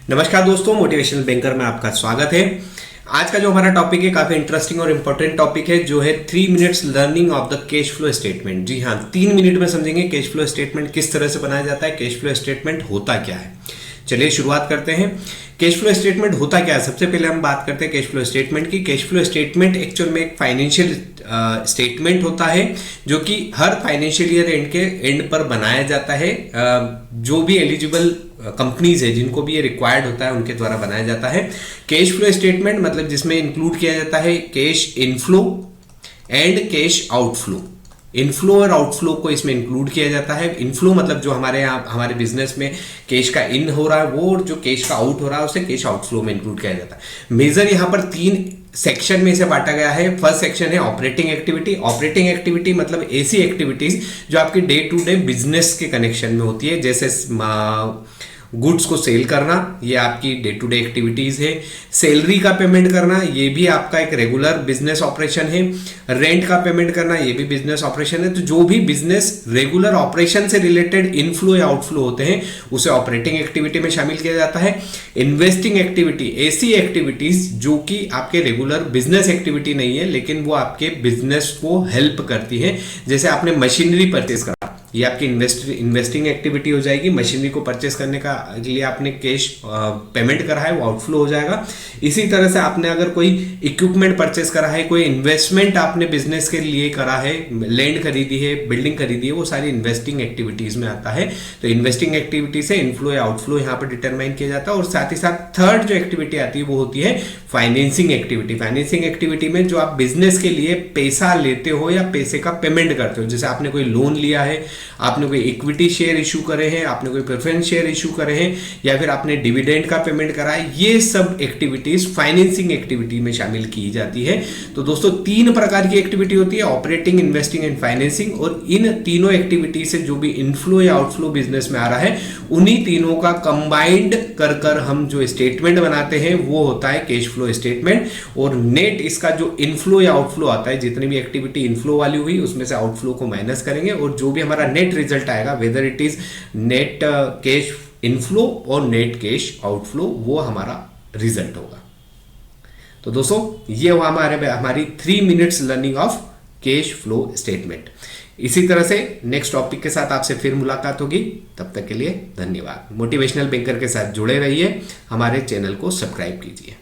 नमस्कार दोस्तों, motivational banker में आपका स्वागत है। आज का जो हमारा टॉपिक है काफी इंटरेस्टिंग और इंपॉर्टेंट टॉपिक है, जो है 3 minutes learning of the cash flow statement. जी हाँ, 3 मिनट में समझेंगे कैश फ्लो स्टेटमेंट किस तरह से बनाया जाता है, कैश फ्लो स्टेटमेंट होता क्या है। चलिए शुरुआत करते हैं। कैश फ्लो स्टेटमेंट होता क्या है, सबसे पहले हम बात करते हैं कैश फ्लो स्टेटमेंट की। कैश फ्लो स्टेटमेंट एक्चुअल में एक फाइनेंशियल स्टेटमेंट होता है जो कि हर फाइनेंशियल ईयर एंड के एंड पर बनाया जाता है। जो भी एलिजिबल कंपनीज है जिनको भी ये रिक्वायर्ड होता है उनके द्वारा बनाया जाता है। कैश फ्लो स्टेटमेंट मतलब जिसमें इंक्लूड किया जाता है cash inflow and cash outflow. Inflow और आउटफ्लो को इसमें इंक्लूड किया जाता है। इनफ्लो मतलब जो हमारे यहाँ हमारे बिजनेस में कैश का इन हो रहा है वो, और जो कैश का आउट हो रहा है उसे कैश आउटफ्लो में इंक्लूड किया जाता है। मेजर यहाँ पर 3 सेक्शन में इसे बांटा गया है। फर्स्ट सेक्शन है ऑपरेटिंग एक्टिविटी। ऑपरेटिंग एक्टिविटी मतलब ऐसी एक्टिविटीज जो आपकी डे टू डे बिजनेस के कनेक्शन में होती है, जैसे गुड्स को सेल करना, ये आपकी डे टू डे एक्टिविटीज है। सैलरी का पेमेंट करना, ये भी आपका एक रेगुलर बिजनेस ऑपरेशन है। रेंट का पेमेंट करना, ये भी बिजनेस ऑपरेशन है। तो जो भी बिजनेस रेगुलर ऑपरेशन से रिलेटेड इनफ्लो या आउटफ्लो होते हैं उसे ऑपरेटिंग एक्टिविटी में शामिल किया जाता है। इन्वेस्टिंग एक्टिविटी, ऐसी एक्टिविटीज जो कि आपके रेगुलर बिजनेस एक्टिविटी नहीं है लेकिन वो आपके बिजनेस को हेल्प करती है। जैसे आपने मशीनरी परचेस करा, ये आपकी इन्वेस्टिंग एक्टिविटी हो जाएगी। मशीनरी को परचेस करने का लिए आपने कैश पेमेंट करा है, वो आउटफ्लो हो जाएगा। इसी तरह से आपने अगर कोई इक्विपमेंट परचेस करा है, कोई इन्वेस्टमेंट आपने बिजनेस के लिए करा है, लैंड खरीदी है, बिल्डिंग खरीदी है, वो सारी इन्वेस्टिंग एक्टिविटीज में आता है। तो इन्वेस्टिंग एक्टिविटी से इनफ्लो या आउटफ्लो यहाँ पर डिटरमाइन किया जाता है। और साथ ही साथ थर्ड जो एक्टिविटी आती है वो होती है फाइनेंसिंग एक्टिविटी। फाइनेंसिंग एक्टिविटी में जो आप बिजनेस के लिए पैसा लेते हो या पैसे का पेमेंट करते हो, जैसे आपने कोई लोन लिया है, आपने कोई इक्विटी शेयर इशू करे हैं, आपने कोई प्रेफरेंस शेयर इशू करे हैं, या फिर आपने डिविडेंड का पेमेंट करा है, ये सब एक्टिविटीज फाइनेंसिंग एक्टिविटी में शामिल की जाती है। तो दोस्तों 3 प्रकार की एक्टिविटी होती है, ऑपरेटिंग, इन्वेस्टिंग एंड फाइनेंसिंग। और इन तीनों एक्टिविटी से जो भी इनफ्लो या आउटफ्लो बिजनेस में आ रहा है, उन्हीं तीनों का कंबाइंड कर कर हम जो स्टेटमेंट बनाते हैं वो होता है कैश फ्लो स्टेटमेंट। और नेट इसका जो इनफ्लो या आउटफ्लो आता है, जितनी भी एक्टिविटी इनफ्लो वाली हुई उसमें से आउटफ्लो को माइनस करेंगे, और जो भी हमारा नेट रिजल्ट आएगा, whether it is net cash inflow और नेट कैश आउटफ्लो, वो हमारा रिजल्ट होगा। तो दोस्तों ये हुआ हमारी 3 minutes learning of cash flow statement. इसी तरह से नेक्स्ट टॉपिक के साथ आपसे फिर मुलाकात होगी। तब तक के लिए धन्यवाद। मोटिवेशनल बैंकर के साथ जुड़े रहिए, हमारे चैनल को सब्सक्राइब कीजिए।